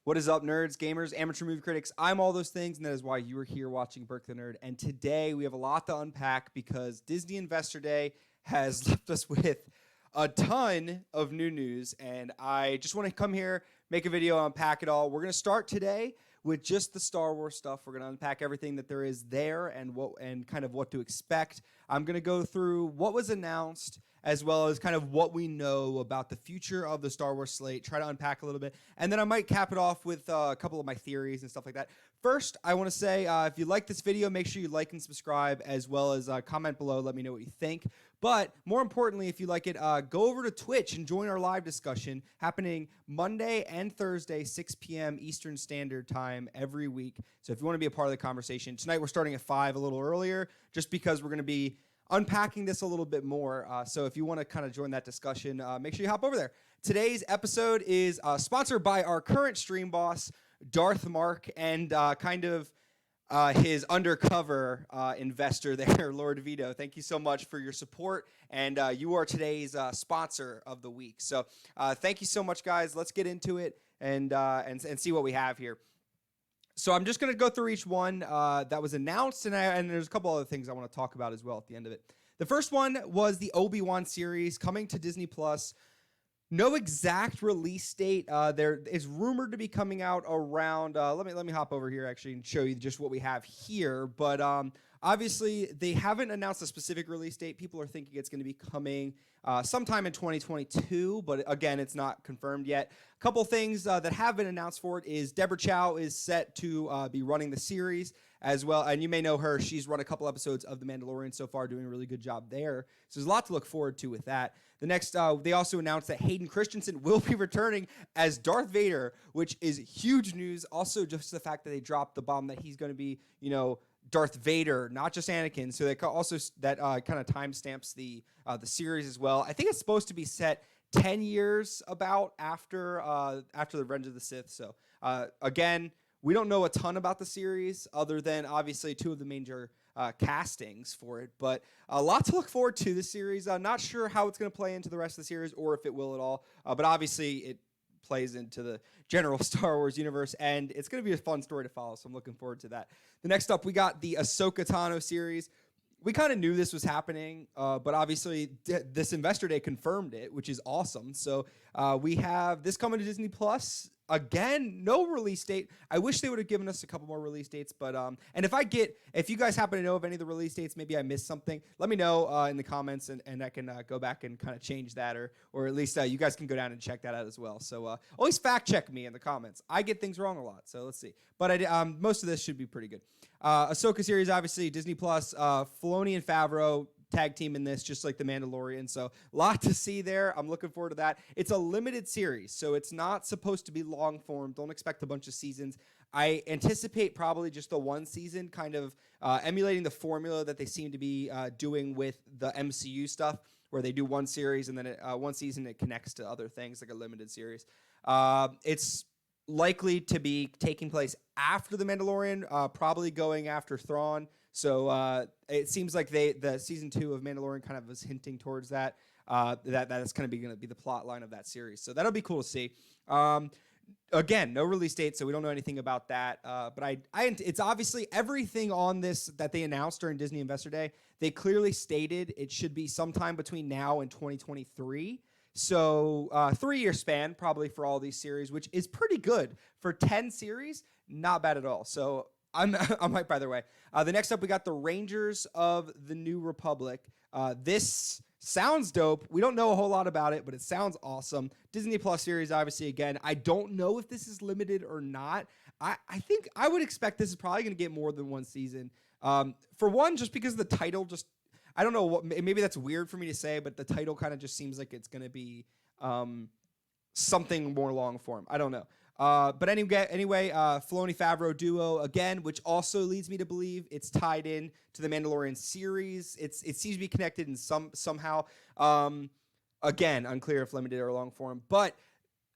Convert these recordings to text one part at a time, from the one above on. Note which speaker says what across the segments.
Speaker 1: What is up, nerds, gamers, amateur movie critics? I'm all those things, and that is why you are here watching Burke the Nerd. And today we have a lot to unpack because Disney Investor Day has left us with a ton of new news. And I just want to come here, make a video, unpack it all. We're going to start today with just the Star Wars stuff. We're going to unpack everything that there is there and kind of what to expect. I'm going to go through what was announced, as well as kind of what we know about the future of the Star Wars slate, try to unpack a little bit, and then I might cap it off with a couple of my theories and stuff like that. First, I want to say, if you like this video, make sure you like and subscribe, as well as comment below, let me know what you think. But more importantly, if you like it, go over to Twitch and join our live discussion happening Monday and Thursday, 6 p.m. Eastern Standard Time every week. So if you want to be a part of the conversation, tonight we're starting at 5 a little earlier, just because we're going to be unpacking this a little bit more. So if you want to kind of join that discussion, make sure you hop over there. Today's episode is sponsored by our current stream boss, Darth Mark, and his undercover investor there, Lord Vito. Thank you so much for your support, and you are today's sponsor of the week. So thank you so much, guys. Let's get into it and see what we have here. So I'm just going to go through each one that was announced, and there's a couple other things I want to talk about as well at the end of it. The first one was the Obi-Wan series coming to Disney+. No exact release date. There is rumored to be coming out around. Let me hop over here actually and show you just what we have here. But obviously, they haven't announced a specific release date. People are thinking it's going to be coming sometime in 2022, but again, it's not confirmed yet. A couple things that have been announced for it is Deborah Chow is set to be running the series as well, and you may know her. She's run a couple episodes of The Mandalorian so far, doing a really good job there. So there's a lot to look forward to with that. The next, they also announced that Hayden Christensen will be returning as Darth Vader, which is huge news. Also, just the fact that they dropped the bomb that he's going to be, Darth Vader, not just Anakin. So that also kind of timestamps the series as well. I think it's supposed to be set 10 years about after the Revenge of the Sith. So again, we don't know a ton about the series other than obviously two of the major castings for it, but a lot to look forward to this series. Not sure how it's going to play into the rest of the series or if it will at all, but obviously it plays into the general Star Wars universe, and it's going to be a fun story to follow, so I'm looking forward to that. The next up, we got the Ahsoka Tano series. We kind of knew this was happening, but obviously this Investor Day confirmed it, which is awesome. So we have this coming to Disney Plus. Again, no release date. I wish they would have given us a couple more release dates, but and if you guys happen to know of any of the release dates, maybe I missed something, let me know in the comments, and I can go back and kind of change that, or at least you guys can go down and check that out as well. So always fact check me in the comments. I get things wrong a lot, so let's see. But most of this should be pretty good. Ahsoka series, obviously, Disney Plus, Filoni and Favreau tag team in this, just like The Mandalorian. So a lot to see there. I'm looking forward to that. It's a limited series, so it's not supposed to be long form. Don't expect a bunch of seasons. I anticipate probably just the one season, kind of emulating the formula that they seem to be doing with the MCU stuff, where they do one series and then one season it connects to other things, like a limited series. It's likely to be taking place after The Mandalorian, probably going after Thrawn. So it seems like the season 2 of Mandalorian kind of was hinting towards that. That's kind of going to be the plot line of that series. So that'll be cool to see. Again, no release date, so we don't know anything about that. But it's obviously everything on this that they announced during Disney Investor Day. They clearly stated it should be sometime between now and 2023. So 3-year span probably for all these series, which is pretty good for 10 series. Not bad at all. So I'm hyped by the way. The next up, we got the Rangers of the New Republic. This sounds dope. We don't know a whole lot about it, but it sounds awesome. Disney Plus series, obviously, again. I don't know if this is limited or not. I think I would expect this is probably going to get more than one season. For one, just because the title just, I don't know, what maybe that's weird for me to say, but the title kind of just seems like it's going to be something more long form. I don't know. But anyway, Filoni Favreau duo again, which also leads me to believe it's tied in to the Mandalorian series. It seems to be connected in somehow. Again, unclear if limited or long form, but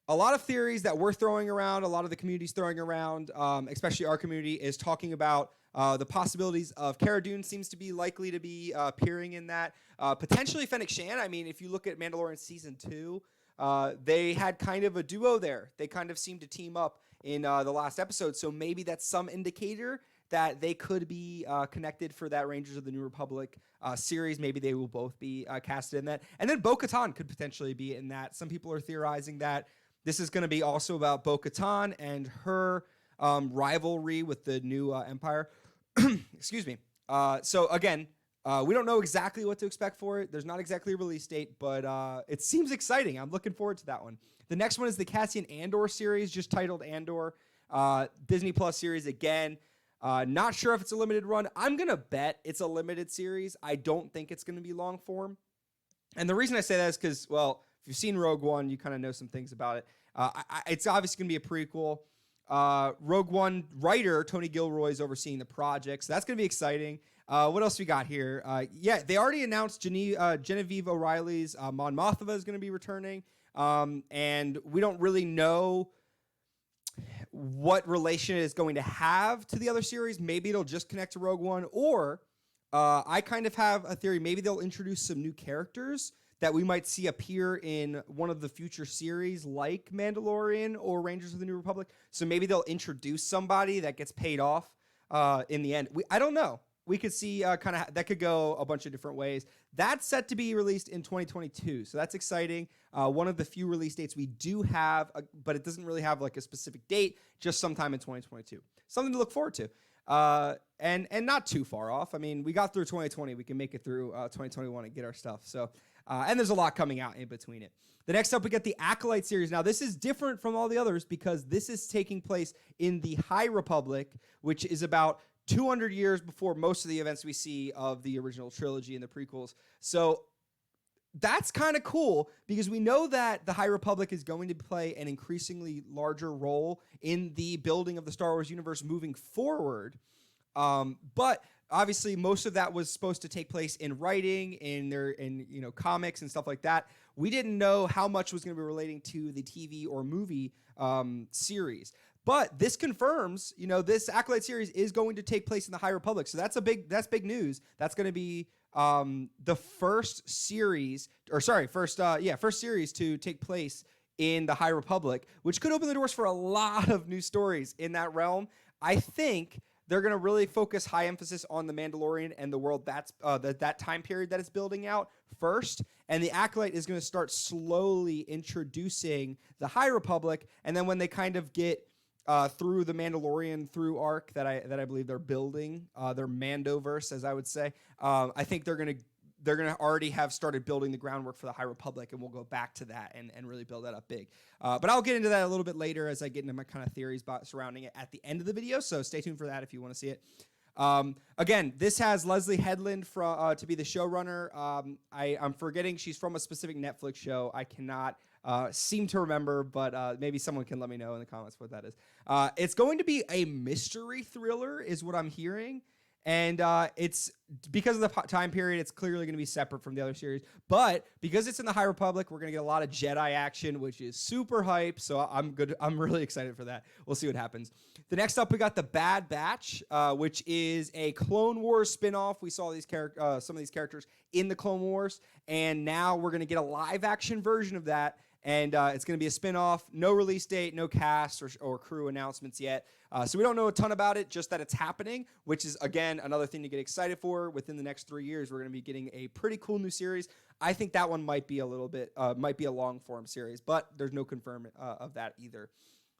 Speaker 1: a lot of theories that we're throwing around, a lot of the community's throwing around, especially our community, is talking about the possibilities of Cara Dune seems to be likely to be appearing in that. Potentially Fennec Shan. I mean, if you look at Mandalorian season 2, They had kind of a duo there. They kind of seemed to team up in the last episode. So maybe that's some indicator that they could be connected for that Rangers of the New Republic series. Maybe they will both be casted in that. And then Bo-Katan could potentially be in that. Some people are theorizing that this is going to be also about Bo-Katan and her rivalry with the new Empire. Excuse me. So again, we don't know exactly what to expect for it. There's not exactly a release date, but it seems exciting. I'm looking forward to that one. The next one is the Cassian Andor series, just titled Andor. Disney Plus series again. Not sure if it's a limited run. I'm going to bet it's a limited series. I don't think it's going to be long form. And the reason I say that is because, well, if you've seen Rogue One, you kind of know some things about it. It's obviously going to be a prequel. Rogue One writer Tony Gilroy is overseeing the project, so that's going to be exciting. What else we got here? Yeah, they already announced Genevieve O'Reilly's Mon Mothma is going to be returning, and we don't really know what relation it is going to have to the other series. Maybe it'll just connect to Rogue One, or I kind of have a theory. Maybe they'll introduce some new characters that we might see appear in one of the future series like Mandalorian or Rangers of the New Republic. So maybe they'll introduce somebody that gets paid off in the end. I don't know. We could see kind of that could go a bunch of different ways. That's set to be released in 2022. So that's exciting. One of the few release dates we do have, but it doesn't really have like a specific date, just sometime in 2022. Something to look forward to. And not too far off. I mean, we got through 2020. We can make it through 2021 and get our stuff. So, and there's a lot coming out in between it. The next up, we get the Acolyte series. Now, this is different from all the others because this is taking place in the High Republic, which is about 200 years before most of the events we see of the original trilogy and the prequels. So that's kind of cool because we know that the High Republic is going to play an increasingly larger role in the building of the Star Wars universe moving forward. But obviously, most of that was supposed to take place in writing, in comics and stuff like that. We didn't know how much was going to be relating to the TV or movie series. But this confirms, this Acolyte series is going to take place in the High Republic. So that's big news. That's going to be the first series to take place in the High Republic, which could open the doors for a lot of new stories in that realm. I think they're going to really focus high emphasis on the Mandalorian and the world that's that time period that it's building out first. And the Acolyte is going to start slowly introducing the High Republic. And then when they kind of get through the Mandalorian through arc that I believe they're building, their Mandoverse, as I would say, I think they're going to already have started building the groundwork for the High Republic, and we'll go back to that and really build that up big. But I'll get into that a little bit later as I get into my kind of theories surrounding it at the end of the video, so stay tuned for that if you want to see it. Again, this has Leslie Headland to be the showrunner. I'm forgetting she's from a specific Netflix show. I cannot seem to remember, but maybe someone can let me know in the comments what that is. It's going to be a mystery thriller is what I'm hearing. And it's because of the time period, it's clearly going to be separate from the other series. But because it's in the High Republic, we're going to get a lot of Jedi action, which is super hype. So I'm good. I'm really excited for that. We'll see what happens. The next up, we got the Bad Batch, which is a Clone Wars spinoff. We saw these some of these characters in the Clone Wars, and now we're going to get a live action version of that. And it's going to be a spinoff. No release date, no cast or crew announcements yet. So we don't know a ton about it, just that it's happening, which is, again, another thing to get excited for. Within the next 3 years, we're going to be getting a pretty cool new series. I think that one might be a long-form series, but there's no confirm of that either.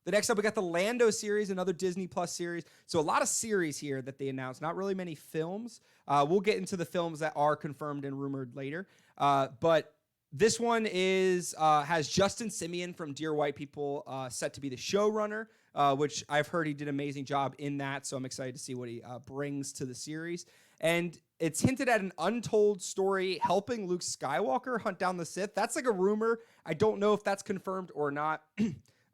Speaker 1: The next up, we got the Lando series, another Disney Plus series. So a lot of series here that they announced, not really many films. We'll get into the films that are confirmed and rumored later. But this one has Justin Simien from Dear White People set to be the showrunner, which I've heard he did an amazing job in that, so I'm excited to see what he brings to the series. And it's hinted at an untold story helping Luke Skywalker hunt down the Sith. That's like a rumor. I don't know if that's confirmed or not.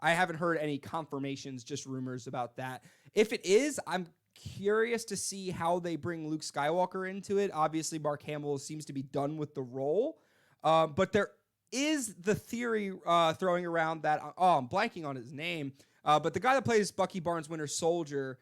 Speaker 1: I haven't heard any confirmations, just rumors about that. If it is, I'm curious to see how they bring Luke Skywalker into it. Obviously, Mark Hamill seems to be done with the role. But there is the theory throwing around that, I'm blanking on his name, But the guy that plays Bucky Barnes Winter Soldier,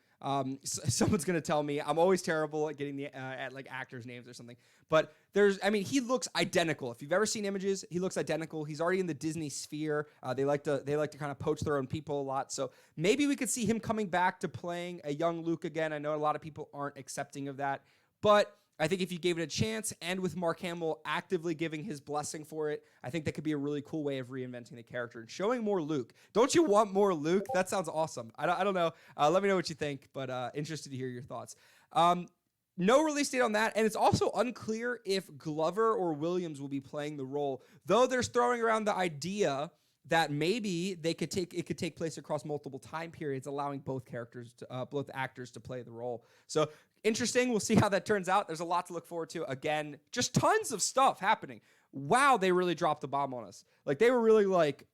Speaker 1: someone's gonna tell me I'm always terrible at getting the at like actors' names or something. But he looks identical. If you've ever seen images, he looks identical. He's already in the Disney sphere. They like to kind of poach their own people a lot. So maybe we could see him coming back to playing a young Luke again. I know a lot of people aren't accepting of that, but I think if you gave it a chance, and with Mark Hamill actively giving his blessing for it, I think that could be a really cool way of reinventing the character and showing more Luke. Don't you want more Luke? That sounds awesome. I don't know. Let me know what you think, but interested to hear your thoughts. No release date on that, and it's also unclear if Glover or Williams will be playing the role, though there's throwing around the idea that maybe it could take place across multiple time periods, allowing both actors to play the role. So interesting. We'll see how that turns out. There's a lot to look forward to. Again, just tons of stuff happening. Wow, they really dropped the bomb on us. Like, they were really like,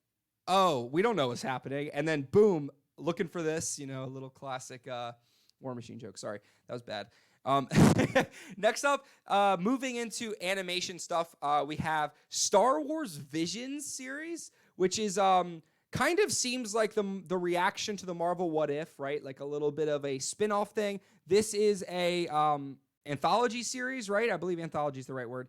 Speaker 1: oh, we don't know what's happening. And then boom, looking for this, a little classic War Machine joke. Sorry, that was bad. Next up, moving into animation stuff, we have Star Wars Visions series, which is kind of seems like the reaction to the Marvel What If, right? Like a little bit of a spin-off thing. This is a anthology series, right? I believe anthology is the right word.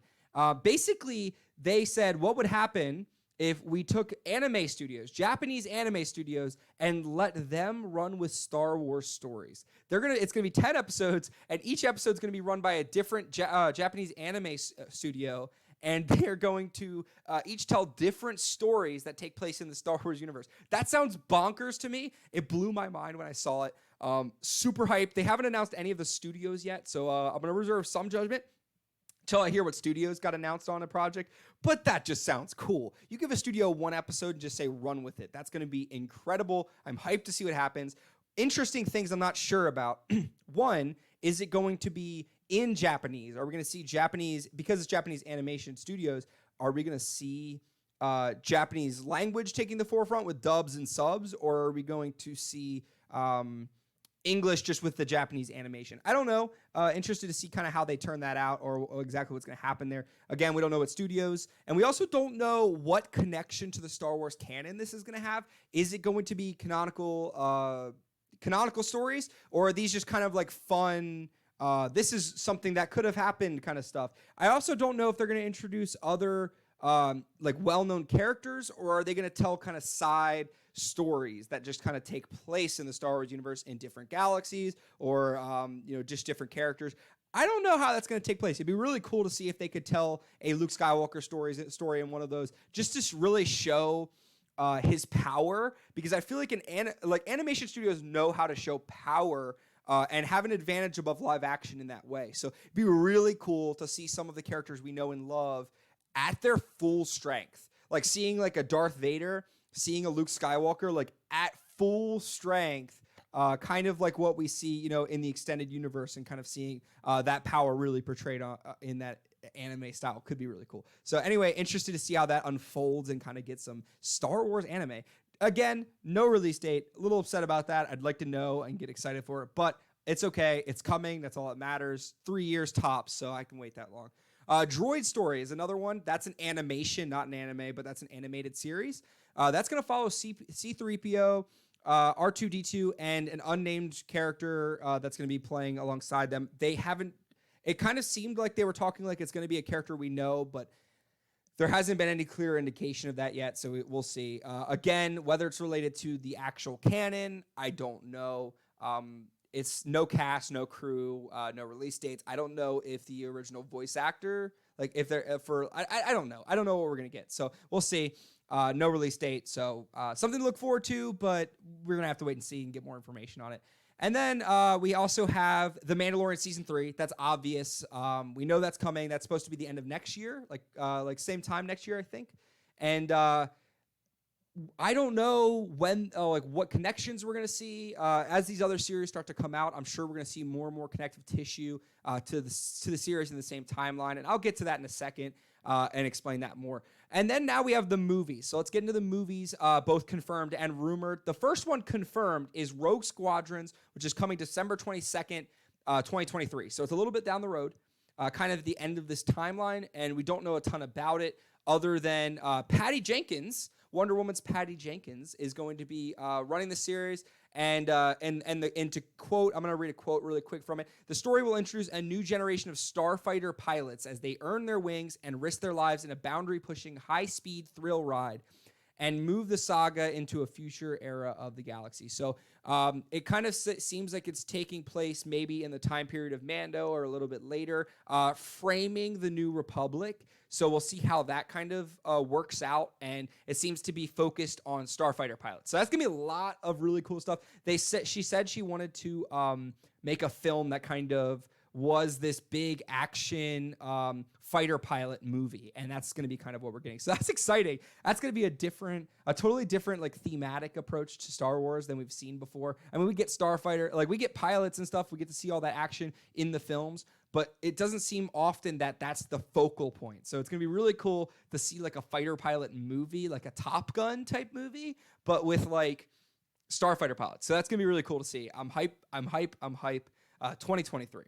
Speaker 1: Basically, they said what would happen if we took anime studios, Japanese anime studios, and let them run with Star Wars stories. It's gonna be 10 episodes, and each episode's gonna be run by a different Japanese anime studio, and they're going to each tell different stories that take place in the Star Wars universe. That sounds bonkers to me. It blew my mind when I saw it. Super hyped. They haven't announced any of the studios yet, so I'm going to reserve some judgment until I hear what studios got announced on a project. But that just sounds cool. You give a studio one episode and just say, run with it. That's going to be incredible. I'm hyped to see what happens. Interesting things I'm not sure about. One, is it going to be in Japanese? Are we going to see Japanese, because it's Japanese animation studios, are we going to see Japanese language taking the forefront with dubs and subs, or are we going to see English just with the Japanese animation? I don't know. Interested to see kind of how they turn that out, or exactly what's going to happen there. Again, we don't know what studios, and we also don't know what connection to the Star Wars canon this is going to have. Is it going to be canonical stories, or are these just kind of like fun, this is something that could have happened kind of stuff? I also don't know if they're going to introduce other like well-known characters, or are they going to tell kind of side stories that just kind of take place in the Star Wars universe in different galaxies, or just different characters. I don't know how that's going to take place. It'd be really cool to see if they could tell a Luke Skywalker story in one of those, just to really show his power, because I feel like animation studios know how to show power and have an advantage above live action in that way. So it'd be really cool to see some of the characters we know and love at their full strength, like seeing like a Darth Vader, seeing a Luke Skywalker like at full strength, kind of like what we see, in the extended universe, and kind of seeing that power really portrayed in that anime style could be really cool. So anyway, interested to see how that unfolds and kind of get some Star Wars anime. Again, no release date. A little upset about that. I'd like to know and get excited for it, but it's okay. It's coming. That's all that matters. 3 years tops, so I can wait that long. Droid Story is another one. That's an animation, not an anime, but that's an animated series. That's going to follow C-3PO, R2-D2, and an unnamed character that's going to be playing alongside them. It kind of seemed like they were talking like it's going to be a character we know, but there hasn't been any clear indication of that yet, so we'll see. Again, whether it's related to the actual canon, I don't know. It's no cast, no crew, no release dates. I don't know if the original voice actor, like if they're I don't know. I don't know what we're going to get. So we'll see. No release date. So something to look forward to, but we're going to have to wait and see and get more information on it. And then we also have The Mandalorian Season 3. That's obvious. We know that's coming. That's supposed to be the end of next year, like same time next year, I think. And I don't know when, what connections we're going to see as these other series start to come out. I'm sure we're going to see more and more connective tissue to the series in the same timeline, and I'll get to that in a second and explain that more. And then now we have the movies. So let's get into the movies, both confirmed and rumored. The first one confirmed is Rogue Squadrons, which is coming December 22nd, 2023. So it's a little bit down the road, kind of at the end of this timeline, and we don't know a ton about it other than Patty Jenkins Wonder Woman's Patty Jenkins is going to be running the series. And to quote, I'm going to read a quote really quick from it. The story will introduce a new generation of starfighter pilots as they earn their wings and risk their lives in a boundary-pushing, high-speed thrill ride and move the saga into a future era of the galaxy. So it kind of seems like it's taking place maybe in the time period of Mando or a little bit later, framing the New Republic. So we'll see how that kind of works out, and it seems to be focused on starfighter pilots. So that's gonna be a lot of really cool stuff. She said she wanted to make a film that kind of was this big action fighter pilot movie, and that's going to be kind of what we're getting. So that's exciting. That's going to be a totally different like thematic approach to Star Wars than we've seen before. I mean, we get starfighter, like we get pilots and stuff. We get to see all that action in the films, but it doesn't seem often that that's the focal point. So it's going to be really cool to see like a fighter pilot movie, like a Top Gun type movie, but with like starfighter pilots. So that's going to be really cool to see. I'm hype. 2023.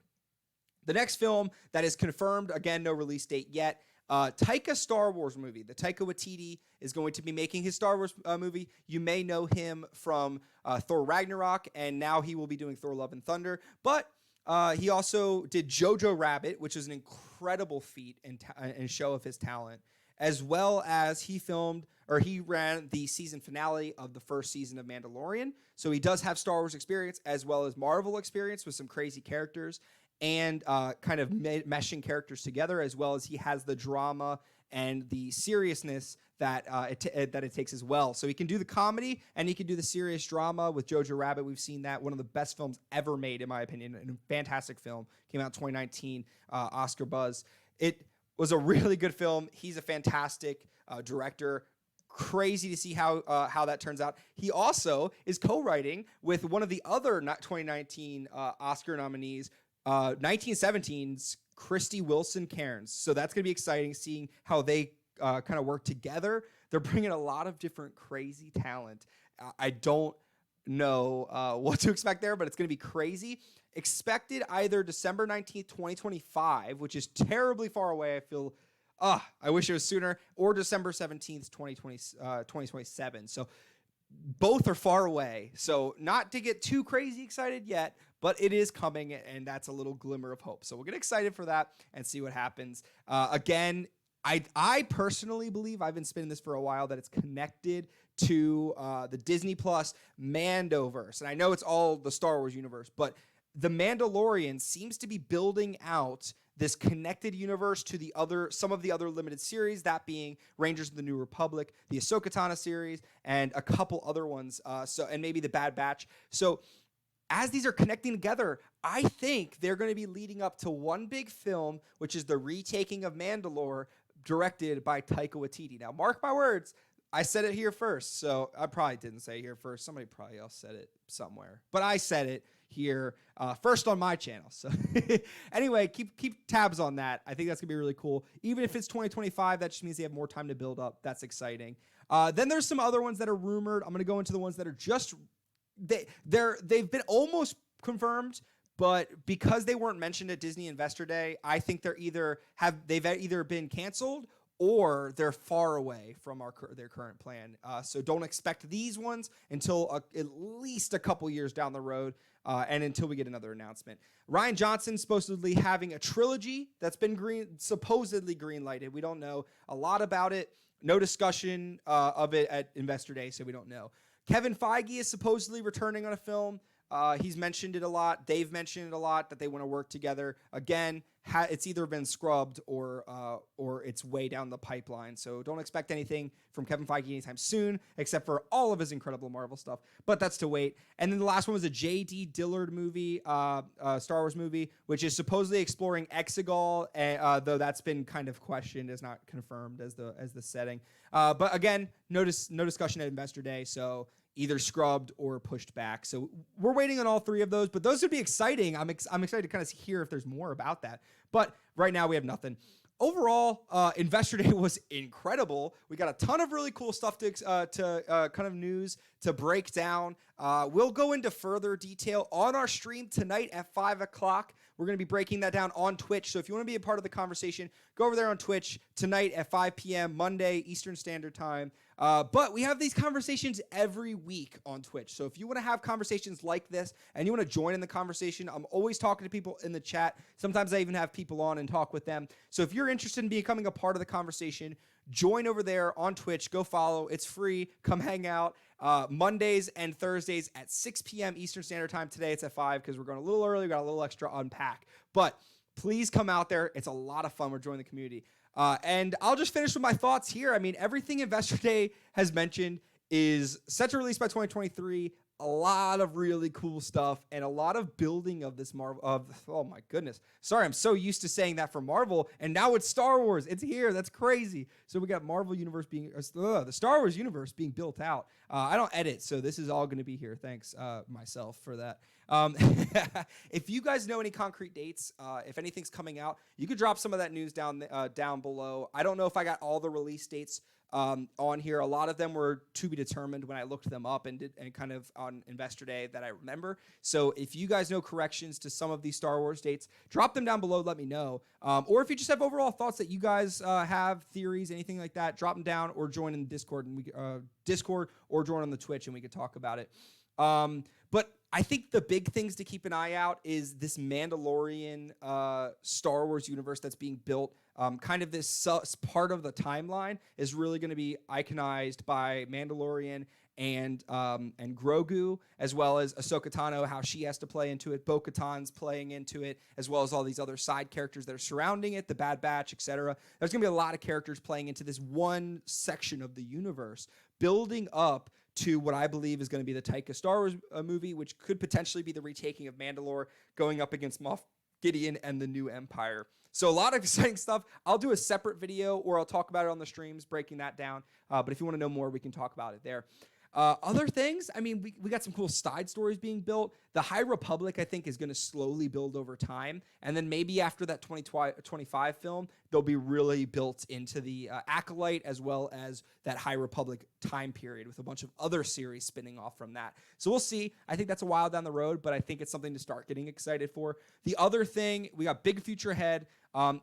Speaker 1: The next film that is confirmed, again, no release date yet, Taika Star Wars movie. The Taika Waititi is going to be making his Star Wars movie. You may know him from Thor Ragnarok, and now he will be doing Thor Love and Thunder. But he also did Jojo Rabbit, which is an incredible feat and show of his talent, as well as he ran the season finale of the first season of Mandalorian. So he does have Star Wars experience as well as Marvel experience with some crazy characters and kind of meshing characters together, as well as he has the drama and the seriousness that it takes as well. So he can do the comedy and he can do the serious drama with Jojo Rabbit. We've seen that, one of the best films ever made, in my opinion, and a fantastic film. Came out in 2019, Oscar buzz. It was a really good film. He's a fantastic director. Crazy to see how that turns out. He also is co-writing with one of the other 2019 Oscar nominees, 1917's Krysty Wilson Cairns. So that's going to be exciting, seeing how they kind of work together. They're bringing a lot of different crazy talent. I don't know what to expect there, but it's going to be crazy. Expected either December 19th, 2025, which is terribly far away. I feel, I wish it was sooner, or December 17th, 2027. So both are far away. So not to get too crazy excited yet, but it is coming, and that's a little glimmer of hope. So we'll get excited for that and see what happens. Again, I personally believe, I've been spinning this for a while, that it's connected to the Disney Plus Mandoverse. And I know it's all the Star Wars universe, but The Mandalorian seems to be building out this connected universe to some of the other limited series, that being Rangers of the New Republic, the Ahsoka Tano series, and a couple other ones, and maybe the Bad Batch. So as these are connecting together, I think they're going to be leading up to one big film, which is the retaking of Mandalore, directed by Taika Waititi. Now, mark my words, I said it here first, so I probably didn't say it here first. Somebody probably else said it somewhere, but I said it here first on my channel. So anyway, keep tabs on that. I think that's gonna be really cool. Even if it's 2025, that just means they have more time to build up. That's exciting. Then there's some other ones that are rumored. I'm gonna go into the ones that are just they've been almost confirmed, but because they weren't mentioned at Disney Investor Day, I think they've either been canceled or they're far away from their current plan. So don't expect these ones until at least a couple years down the road, and until we get another announcement. Rian Johnson supposedly having a trilogy that's been supposedly green-lighted. We don't know a lot about it. No discussion of it at Investor Day, so we don't know. Kevin Feige is supposedly returning on a film. He's mentioned it a lot. They've mentioned it a lot that they want to work together. Again, it's either been scrubbed or it's way down the pipeline. So don't expect anything from Kevin Feige anytime soon, except for all of his incredible Marvel stuff. But that's to wait. And then the last one was a J.D. Dillard movie, Star Wars movie, which is supposedly exploring Exegol, though that's been kind of questioned, is not confirmed as the setting. But again, no discussion at Investor Day. So either scrubbed or pushed back. So we're waiting on all three of those, but those would be exciting. I'm excited to kind of hear if there's more about that. But right now we have nothing. Overall, Investor Day was incredible. We got a ton of really cool stuff to kind of news to break down. We'll go into further detail on our stream tonight at 5 o'clock. We're going to be breaking that down on Twitch. So if you want to be a part of the conversation, go over there on Twitch tonight at 5 p.m. Monday, Eastern Standard Time. But we have these conversations every week on Twitch. So if you want to have conversations like this and you want to join in the conversation, I'm always talking to people in the chat. Sometimes I even have people on and talk with them. So if you're interested in becoming a part of the conversation, join over there on Twitch. Go follow. It's free. Come hang out. Mondays and Thursdays at 6 p.m. Eastern Standard Time. Today it's at 5 because we're going a little early. We got a little extra unpack. But please come out there. It's a lot of fun. We're joining the community. And I'll just finish with my thoughts here. I mean, everything Investor Day has mentioned is set to release by 2023. A lot of really cool stuff and a lot of building of this Marvel. Oh my goodness. Sorry, I'm so used to saying that for Marvel, and now it's Star Wars. It's here. That's crazy. So we got Marvel universe being the Star Wars universe being built out. I don't edit, so this is all going to be here. Thanks myself for that. If you guys know any concrete dates, if anything's coming out, you could drop some of that news down below. I don't know if I got all the release dates on here. A lot of them were to be determined when I looked them up and kind of on Investor Day that I remember. So if you guys know corrections to some of these Star Wars dates, drop them down below. Let me know. Or if you just have overall thoughts that you guys have, theories, anything like that, drop them down or join in the Discord and Discord or join on the Twitch and we could talk about it. But I think the big things to keep an eye out is this Mandalorian Star Wars universe that's being built. Kind of this part of the timeline is really going to be iconized by Mandalorian and Grogu, as well as Ahsoka Tano, how she has to play into it. Bo-Katan's playing into it, as well as all these other side characters that are surrounding it, the Bad Batch, etc. There's going to be a lot of characters playing into this one section of the universe, building up to what I believe is going to be the Taika Star Wars movie, which could potentially be the retaking of Mandalore going up against Moff Gideon and the New Empire. So a lot of exciting stuff. I'll do a separate video or I'll talk about it on the streams, breaking that down. But if you want to know more, we can talk about it there. Other things, I mean, we got some cool side stories being built. The High Republic, I think, is going to slowly build over time. And then maybe after that 2025 film, they'll be really built into the Acolyte as well as that High Republic time period with a bunch of other series spinning off from that. So we'll see. I think that's a while down the road, but I think it's something to start getting excited for. The other thing, we got big future ahead.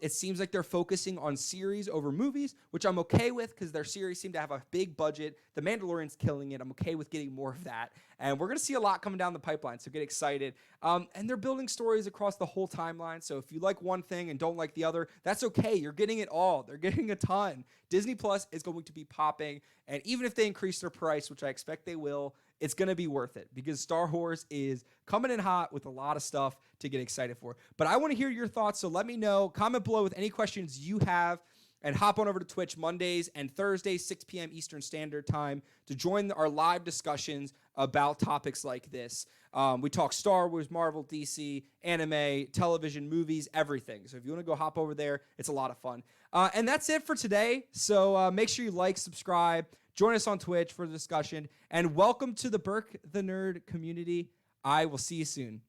Speaker 1: It seems like they're focusing on series over movies, which I'm okay with because their series seem to have a big budget. The Mandalorian's killing it. I'm okay with getting more of that. And we're going to see a lot coming down the pipeline, so get excited. And they're building stories across the whole timeline, so if you like one thing and don't like the other, that's okay. You're getting it all. They're getting a ton. Disney Plus is going to be popping, and even if they increase their price, which I expect they will, it's going to be worth it because Star Wars is coming in hot with a lot of stuff to get excited for. But I want to hear your thoughts, so let me know. Comment below with any questions you have. And hop on over to Twitch Mondays and Thursdays, 6 p.m. Eastern Standard Time to join our live discussions about topics like this. We talk Star Wars, Marvel, DC, anime, television, movies, everything. So if you want to go hop over there, it's a lot of fun. And that's it for today. So make sure you like, subscribe, join us on Twitch for the discussion, and welcome to the Burke the Nerd community. I will see you soon.